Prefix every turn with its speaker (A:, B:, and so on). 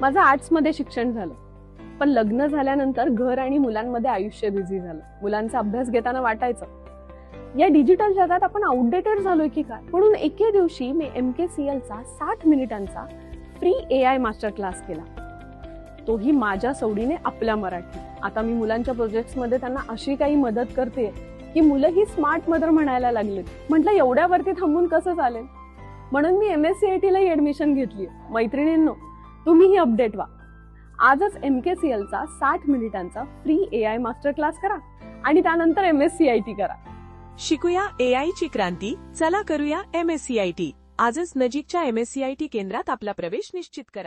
A: माझं आर्ट्समध्ये शिक्षण झालं, पण लग्न झाल्यानंतर घर आणि मुलांमध्ये आयुष्य बिझी झालं. मुलांचा अभ्यास घेताना वाटायचं या डिजिटल जगात आपण आउटडेटेड झालोय की काय. म्हणून एके दिवशी मी MKCLचा 60 मिनिटांचा फ्री AI मास्टर क्लास केला, तोही माझ्या सवडीने आपल्या मराठी. आता मी मुलांच्या प्रोजेक्ट्समध्ये त्यांना अशी काही मदत करते की मुलंही स्मार्ट मदर म्हणायला लागलेत. म्हटलं एवढ्यावरती थांबून कसं चालेल, म्हणून मी MSCITलाही ऍडमिशन घेतली. मैत्रिणींनो, तुम्हीही अपडेट व्हा. आजच MKCLचा 60 मिनिटांचा फ्री AI मास्टर क्लास करा आणि त्यानंतर MSCIT करा.
B: शिकूया AI ची क्रांती. चला करूया MSCIT. आजच नजीकच्या MSCIT केंद्रात आपला प्रवेश निश्चित करा.